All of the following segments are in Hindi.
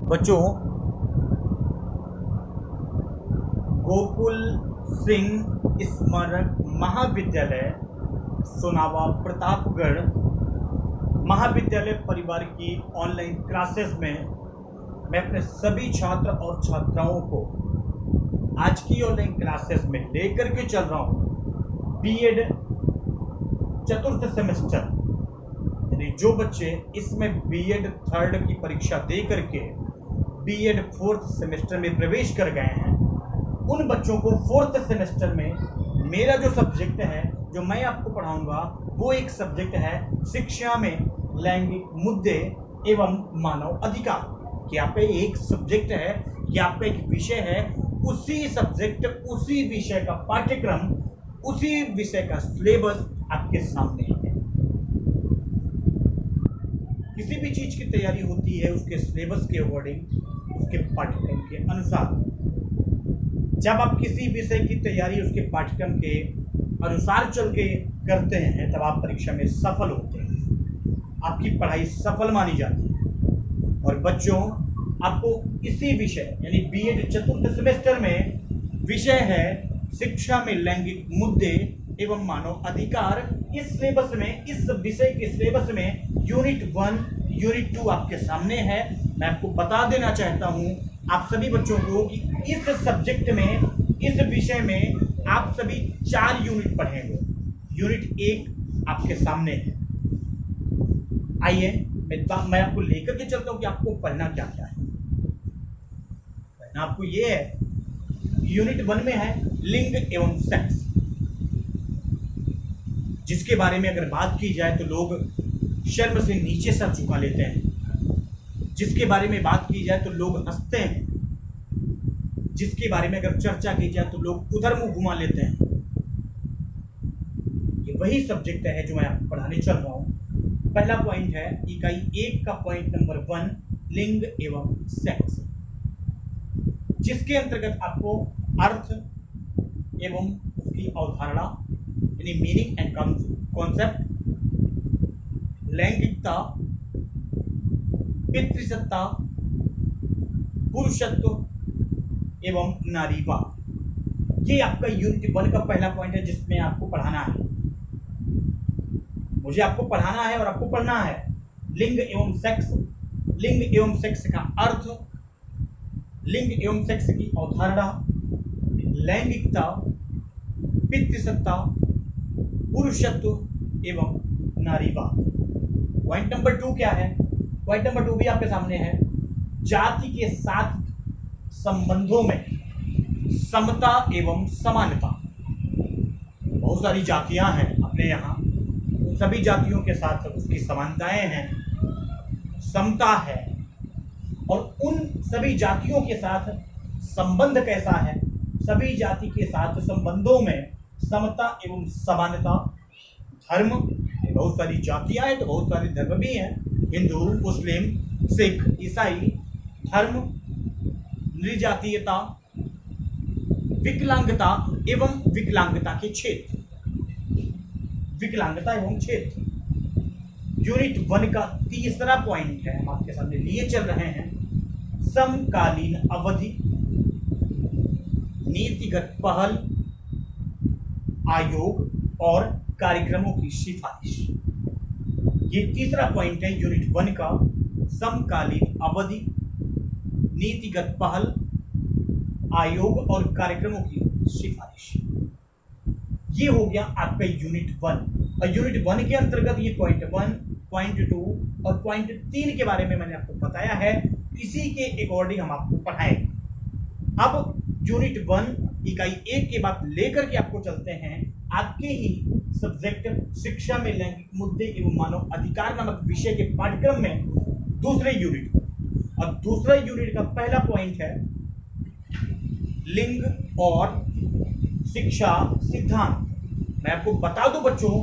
बच्चों, गोकुल सिंह स्मारक महाविद्यालय सोनावा प्रतापगढ़ महाविद्यालय परिवार की ऑनलाइन क्लासेस में मैं अपने सभी छात्र और छात्राओं को आज की ऑनलाइन क्लासेस में लेकर के चल रहा हूँ बीएड चतुर्थ सेमेस्टर। यानी जो बच्चे इसमें बीएड थर्ड की परीक्षा दे करके बीएड फोर्थ सेमेस्टर में प्रवेश कर गए हैं, उन बच्चों को फोर्थ सेमेस्टर में मेरा जो सब्जेक्ट है जो मैं आपको पढ़ाऊंगा वो एक सब्जेक्ट है शिक्षा में लैंगिक मुद्दे एवं मानव अधिकार। कि आपका एक सब्जेक्ट है, कि आपका एक विषय है, उसी सब्जेक्ट उसी विषय का पाठ्यक्रम उसी विषय का सिलेबस आपके सामने है। किसी भी चीज की तैयारी होती है उसके सिलेबस के अकॉर्डिंग, उसके पाठ्यक्रम के अनुसार। जब आप किसी विषय की तैयारी उसके पाठ्यक्रम के अनुसार चल के करते हैं तब आप परीक्षा में सफल होते हैं, आपकी पढ़ाई सफल मानी जाती है। और बच्चों, आपको इसी विषय यानी बीएड चतुर्थ सेमेस्टर में विषय है शिक्षा में लैंगिक मुद्दे एवं मानव अधिकार। इस सिलेबस में, इस विषय के सिलेबस में यूनिट 1 यूनिट 2 आपके सामने है। मैं आपको बता देना चाहता हूं आप सभी बच्चों को कि इस सब्जेक्ट में, इस विषय में आप सभी 4 यूनिट पढ़ेंगे। यूनिट 1 आपके सामने है। आइए मैं आपको लेकर के चलता हूं कि आपको पढ़ना क्या क्या है। पढ़ना आपको ये है, यूनिट 1 में है लिंग एवं सेक्स, जिसके बारे में अगर बात की जाए तो लोग शर्म से नीचे सर झुका लेते हैं। जिसके बारे में बात की जाए तो लोग हंसते हैं। जिसके बारे में अगर चर्चा की जाए तो लोग उधर मुंह घुमा लेते हैं। ये वही सब्जेक्ट है जो मैं आपको पढ़ाने चल रहा हूं। पहला पॉइंट है इकाई 1 का पॉइंट नंबर 1 लिंग एवं सेक्स, जिसके अंतर्गत आपको अर्थ एवं उसकी अवधारणा यानी मीनिंग एंड कॉन्सेप्ट, लैंगिकता, पितृसत्ता, पुरुषत्व एवं नारीवाद, ये आपका यूनिट 1 का पहला पॉइंट है जिसमें आपको पढ़ाना है। मुझे आपको पढ़ाना है और आपको पढ़ना है लिंग एवं सेक्स, लिंग एवं सेक्स का अर्थ, लिंग एवं सेक्स की अवधारणा, लैंगिकता, पितृसत्ता, पुरुषत्व एवं नारीवाद। पॉइंट नंबर 2 क्या है? पॉइंट नंबर 2 भी आपके सामने है, जाति के साथ संबंधों में समता एवं समानता। बहुत सारी जातियां हैं अपने यहाँ, सभी जातियों के साथ उसकी समानताएं हैं, समता है, और उन सभी जातियों के साथ संबंध कैसा है, सभी जाति के साथ संबंधों में समता एवं समानता। धर्म, बहुत सारी जातियां हैं तो बहुत सारे धर्म भी हैं, हिंदू, मुस्लिम, सिख, ईसाई। धर्म, नृजातीयता, विकलांगता एवं विकलांगता के क्षेत्र, विकलांगता एवं क्षेत्र। यूनिट 1 का तीसरा पॉइंट है, हम आपके सामने लिए चल रहे हैं समकालीन अवधि, नीतिगत पहल, आयोग और कार्यक्रमों की सिफारिश। ये तीसरा पॉइंट है यूनिट 1 का, समकालीन अवधि, नीतिगत पहल, आयोग और कार्यक्रमों की सिफारिश। ये हो गया आपका यूनिट 1। और यूनिट 1 के अंतर्गत ये पॉइंट 1, पॉइंट 2 और पॉइंट 3 के बारे में मैंने आपको बताया है। इसी के अकॉर्डिंग हम आपको पढ़ाएंगे। अब यूनिट 1 इकाई 1 के बाद लेकर के आपको चलते हैं आपके ही सब्जेक्ट शिक्षा में लैंगिक मुद्दे एवं मानव अधिकार नामक विषय के पाठ्यक्रम में दूसरे यूनिट। और दूसरा यूनिट का पहला पॉइंट है लिंग और शिक्षा सिद्धांत। मैं आपको बता दूं बच्चों,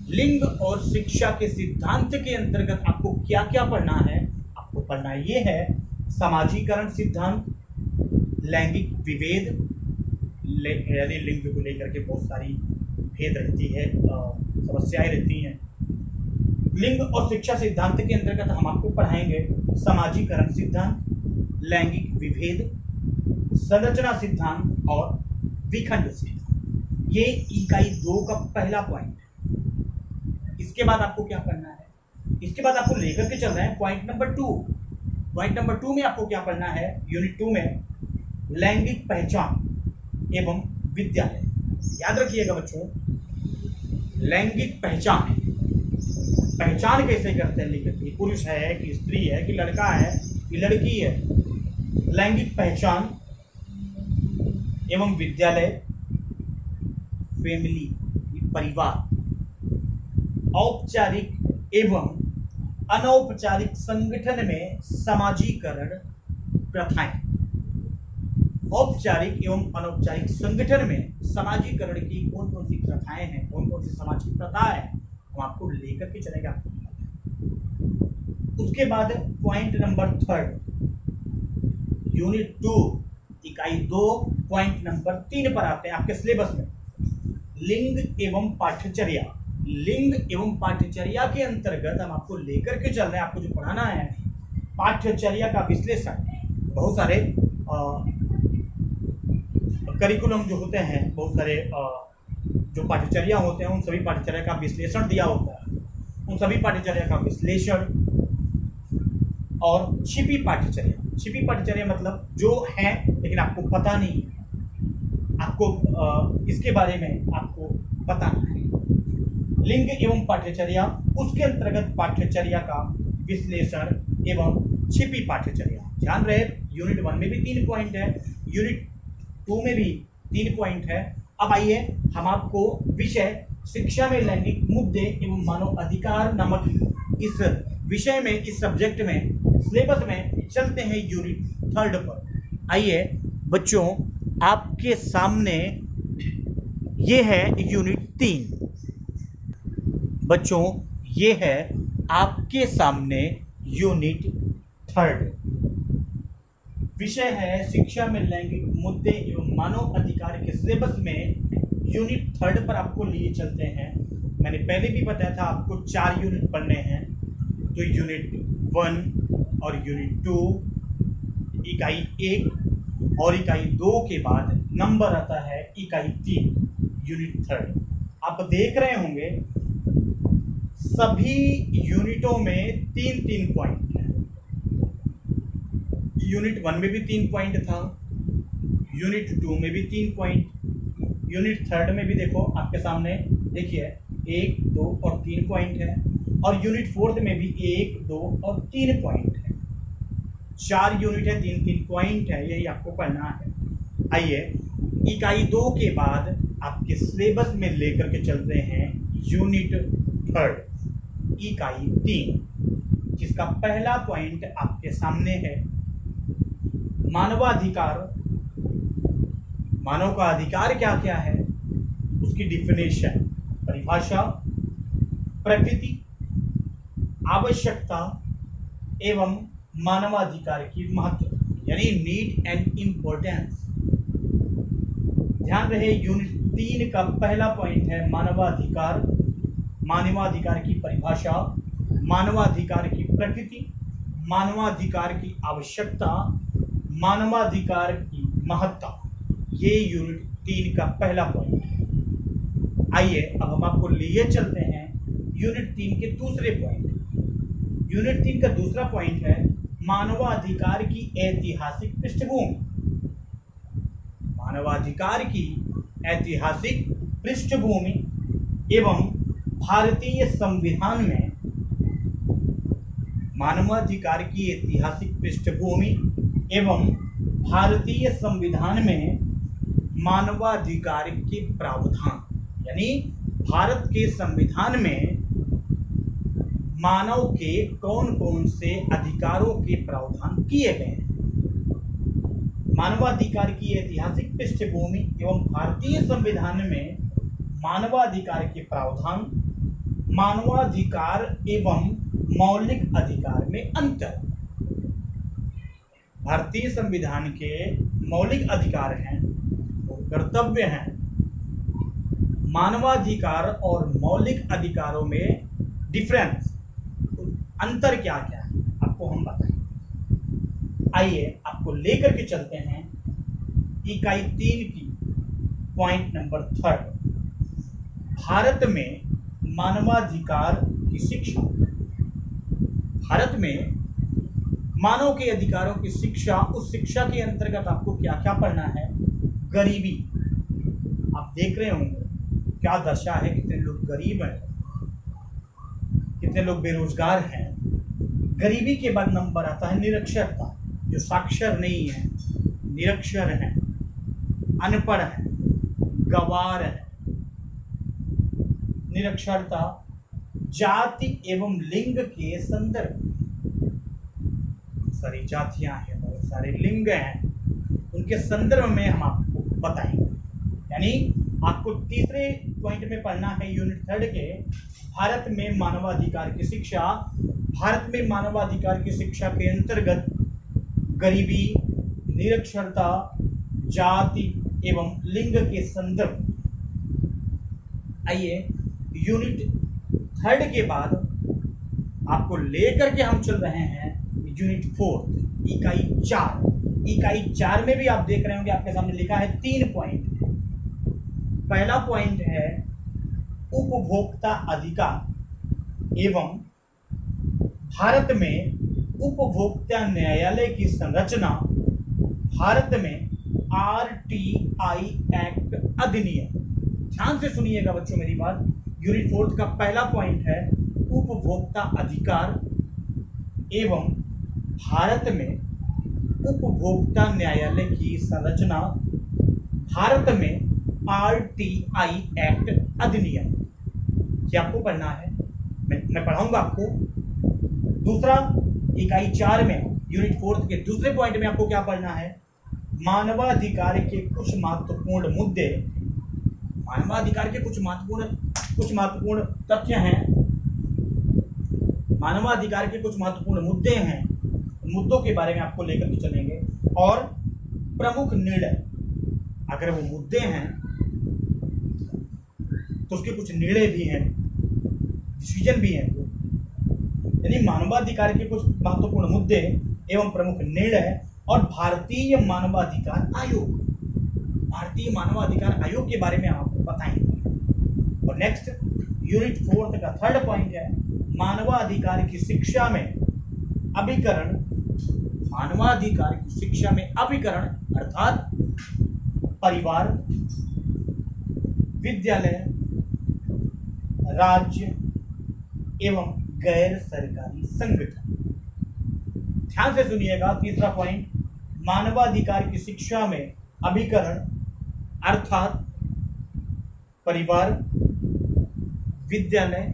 लिंग और शिक्षा के सिद्धांत के अंतर्गत आपको क्या क्या पढ़ना है। आपको पढ़ना ये है समाजीकरण सिद्धांत, लैंगिक विभेद, यानी लिंग को लेकर के बहुत सारी भेद रहती है, समस्याएं रहती हैं। लिंग और शिक्षा सिद्धांत के अंतर्गत हम आपको पढ़ाएंगे समाजीकरण सिद्धांत, लैंगिक विभेद, संरचना सिद्धांत और विखंड सिद्धांत। ये इकाई 2 का पहला पॉइंट है। इसके बाद आपको क्या करना है, इसके बाद आपको लेकर के चल रहे हैं पॉइंट नंबर 2। पॉइंट नंबर 2 में आपको क्या पढ़ना है, यूनिट 2 में लैंगिक पहचान एवं विद्यालय। याद रखिएगा बच्चों, लैंगिक पहचान, पहचान कैसे करते हैं लिखते हैं, पुरुष है कि स्त्री है कि लड़का है कि लड़की है। लैंगिक पहचान एवं विद्यालय, फैमिली परिवार, औपचारिक एवं अनौपचारिक संगठन में समाजीकरण प्रथाएं। औपचारिक एवं अनौपचारिक संगठन में समाजीकरण की कौन कौन सी प्रथाएं हैं, कौन कौन सी समाज की प्रथा है, हम आपको लेकर के चलेगा। उसके बाद पॉइंट नंबर 3, यूनिट 2 इकाई 2 पॉइंट नंबर 3 पर आते हैं आपके सिलेबस में। लिंग एवं पाठ्यचर्या। लिंग एवं पाठ्यचर्या के अंतर्गत हम आपको लेकर के चल रहे हैं, आपको जो पढ़ाना है पाठ्यचर्या का विश्लेषण। बहुत सारे करिकुलम जो होते हैं, बहुत सारे जो पाठ्यचर्या होते हैं, उन सभी पाठ्यचर्या का विश्लेषण दिया होता है। उन सभी पाठ्यचर्या का विश्लेषण और छिपी पाठ्यचर्या। छिपी पाठ्यचर्या मतलब जो है लेकिन आपको पता नहीं है, आपको इसके बारे में आपको बताना है। लिंग एवं पाठ्यचर्या, उसके अंतर्गत पाठ्यचर्या का विश्लेषण एवं छिपी पाठ्यचर्या। ध्यान रहे, यूनिट 1 में भी 3 पॉइंट है, यूनिट 2 में भी 3 पॉइंट है। अब आइए हम आपको विषय शिक्षा में लैंगिक मुद्दे एवं मानव अधिकार नामक इस विषय में, इस सब्जेक्ट में, सिलेबस में चलते हैं यूनिट 3 पर। आइए बच्चों, आपके सामने ये है यूनिट 3। बच्चों ये है आपके सामने यूनिट 3। विषय है शिक्षा में लैंगिक मुद्दे एवं मानव अधिकार के सिलेबस में यूनिट 3 पर आपको लिए चलते हैं। मैंने पहले भी बताया था आपको 4 यूनिट पढ़ने हैं, तो यूनिट 1 और यूनिट 2, इकाई 1 और इकाई 2 के बाद नंबर आता है इकाई 3, यूनिट 3। आप देख रहे होंगे सभी यूनिटों में 3-3 पॉइंट हैं। यूनिट 1 में भी 3 पॉइंट था, यूनिट 2 में भी 3 पॉइंट, यूनिट 3 में भी देखो आपके सामने देखिए 1, 2 और 3 पॉइंट है, और यूनिट 4 में भी 1, 2 और 3 पॉइंट है। 4 यूनिट है, 3-3 पॉइंट है, यही आपको पढ़ना है। आइए इकाई 2 के बाद आपके सिलेबस में लेकर के चलते हैं यूनिट 3 इकाई 3, जिसका पहला पॉइंट आपके सामने है मानवाधिकार। मानव का अधिकार क्या क्या है, उसकी डिफिनेशन, परिभाषा, प्रकृति, आवश्यकता एवं मानवाधिकार की महत्व, यानी नीड एंड इम्पोर्टेंस। ध्यान रहे, यूनिट 3 का पहला पॉइंट है मानवाधिकार। मानवाधिकार की परिभाषा, मानवाधिकार की प्रकृति, मानवाधिकार की आवश्यकता, मानवाधिकार की महत्ता, ये यूनिट 3 का पहला पॉइंट है। आइए अब हम आपको लिए चलते हैं यूनिट 3 के दूसरे पॉइंट। यूनिट 3 का दूसरा पॉइंट है मानवाधिकार की ऐतिहासिक पृष्ठभूमि। मानवाधिकार की ऐतिहासिक पृष्ठभूमि एवं भारतीय संविधान में मानवाधिकार की ऐतिहासिक पृष्ठभूमि एवं भारतीय संविधान में मानवाधिकार के प्रावधान, यानी भारत के संविधान में मानव के कौन कौन से अधिकारों के प्रावधान किए गए हैं। मानवाधिकार की ऐतिहासिक पृष्ठभूमि एवं भारतीय संविधान में मानवाधिकार के प्रावधान, मानवाधिकार एवं मौलिक अधिकार में अंतर। भारतीय संविधान के मौलिक अधिकार हैं और कर्तव्य हैं। मानवाधिकार और मौलिक अधिकारों में डिफरेंस, अंतर क्या क्या है, आपको हम बताएंगे। आइए आपको लेकर के चलते हैं इकाई 3 की पॉइंट नंबर 3। भारत में मानवाधिकार की शिक्षा। भारत में मानव के अधिकारों की शिक्षा, उस शिक्षा के अंतर्गत आपको क्या क्या पढ़ना है। गरीबी, आप देख रहे होंगे क्या दशा है, कितने लोग गरीब हैं, कितने लोग बेरोजगार हैं। गरीबी के बाद नंबर आता है निरक्षरता, जो साक्षर नहीं है, निरक्षर है, अनपढ़ है, गंवार है। निरक्षरता जाति एवं लिंग के संदर्भ में, सारी जातियां हैं, बहुत सारे लिंग हैं, उनके संदर्भ में हम आपको बताएंगे। यानी आपको तीसरे पॉइंट में पढ़ना है यूनिट 3 के भारत में मानवाधिकार की शिक्षा। भारत में मानवाधिकार की शिक्षा के अंतर्गत गरीबी, निरक्षरता, जाति एवं लिंग के संदर्भ। आइए यूनिट 3 के बाद आपको लेकर के हम चल रहे हैं यूनिट 4 इकाई 4। इकाई 4 में भी आप देख रहे होंगे आपके सामने लिखा है 3 पॉइंट। पहला पॉइंट है उपभोक्ता अधिकार एवं भारत में उपभोक्ता न्यायालय की संरचना। भारत में RTI एक्ट अधिनियम। ध्यान से सुनिएगा बच्चों मेरी बात। यूनिट 4 का पहला पॉइंट है उपभोक्ता अधिकार एवं भारत में उपभोक्ता न्यायालय की संरचना। भारत में RTI एक्ट अधिनियम। क्या आपको पढ़ना है, मैं पढ़ाऊंगा आपको। दूसरा, इकाई 4 में यूनिट 4 के दूसरे पॉइंट में आपको क्या पढ़ना है, मानवाधिकार के कुछ महत्वपूर्ण मुद्दे। मानवाधिकार के कुछ महत्वपूर्ण तथ्य हैं, मानवाधिकार के कुछ महत्वपूर्ण मुद्दे हैं, मुद्दों के बारे में आपको लेकर के चलेंगे। और प्रमुख निर्णय, अगर वो मुद्दे हैं तो उसके कुछ निर्णय भी हैं, डिसीजन भी हैं। यानी मानवाधिकार के कुछ महत्वपूर्ण मुद्दे एवं प्रमुख निर्णय और भारतीय मानवाधिकार आयोग। भारतीय मानवाधिकार आयोग के बारे में हम आपको बताएंगे। और नेक्स्ट यूनिट 4 का 3rd पॉइंट है मानवाधिकार की शिक्षा में अभिकरण। मानवाधिकार की शिक्षा में अभिकरण अर्थात परिवार, विद्यालय, राज्य एवं गैर सरकारी संगठन। ध्यान से सुनिएगा। तीसरा पॉइंट, मानवाधिकार की शिक्षा में अभिकरण अर्थात परिवार, विद्यालय,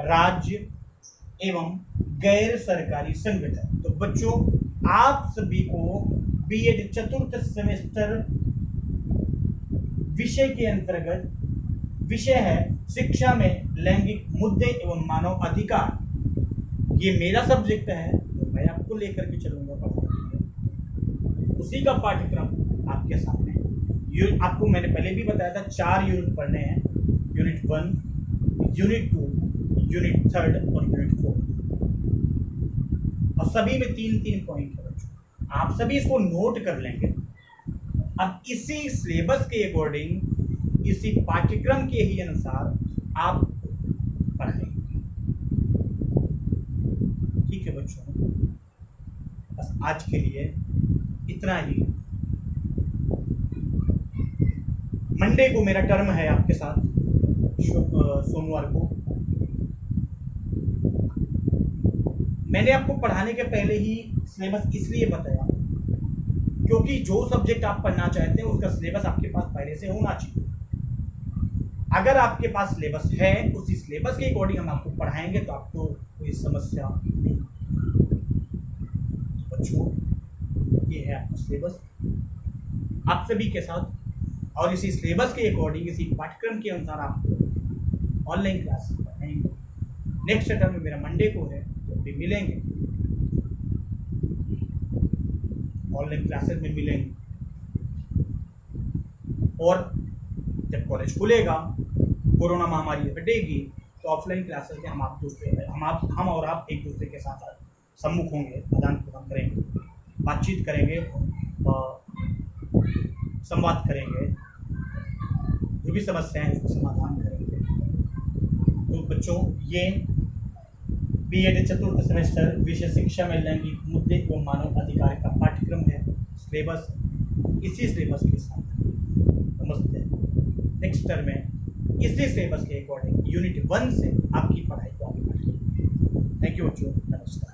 राज्य एवं गैर सरकारी संगठन। तो बच्चों, आप सभी को बीएड 4th सेमेस्टर विषय के अंतर्गत विषय है शिक्षा में लैंगिक मुद्दे एवं मानव अधिकार। ये मेरा सब्जेक्ट है, तो मैं आपको लेकर के चलूंगा पढ़ाने। उसी का पाठ्यक्रम आपके सामने। आपको मैंने पहले भी बताया था 4 यूनिट पढ़ने हैं, यूनिट 1, यूनिट 2, यूनिट 3 और यूनिट 4। और सभी में 3-3 पॉइंट है बच्चों। आप सभी इसको नोट कर लेंगे। अब इसी सिलेबस के अकॉर्डिंग, इसी पाठ्यक्रम के ही अनुसार आप पढ़ेंगे। ठीक है बच्चों, बस आज के लिए इतना ही। मंडे को मेरा टर्म है आपके साथ, सोमवार को। मैंने आपको पढ़ाने के पहले ही सिलेबस इसलिए बताया क्योंकि जो सब्जेक्ट आप पढ़ना चाहते हैं उसका सिलेबस आपके पास पहले से होना चाहिए। अगर आपके पास सिलेबस है, उसी सिलेबस के अकॉर्डिंग हम आपको पढ़ाएंगे तो आपको कोई समस्या नहीं। बच्चों, ये है आपका सिलेबस आप सभी के साथ। और इसी सिलेबस के अकॉर्डिंग, इसी पाठ्यक्रम के अनुसार आपको ऑनलाइन क्लास पढ़ाएंगे। नेक्स्ट टर्म में मेरा मंडे को है, तो भी मिलेंगे, ऑनलाइन क्लासेस में मिलेंगे। और जब कॉलेज खुलेगा, कोरोना महामारी हटेगी, तो ऑफलाइन क्लासेस में हम और आप एक दूसरे के साथ सम्मुख होंगे, आदान प्रदान करेंगे। बातचीत करेंगे, संवाद करेंगे, जो भी समस्याएं हैं उसको समाधान करेंगे। तो बच्चों, ये बीएड चतुर्थ सेमेस्टर विषय शिक्षा में लैंगिक मुद्दे एवं मानव अधिकार का पाठ्यक्रम है। सिलेबस इसी सिलेबस के साथ समझते हैं। नेक्स्ट टर्म में इसी सिलेबस के अकॉर्डिंग यूनिट 1 से आपकी पढ़ाई को आगे बढ़ेगी। थैंक यू बच्चों, नमस्कार।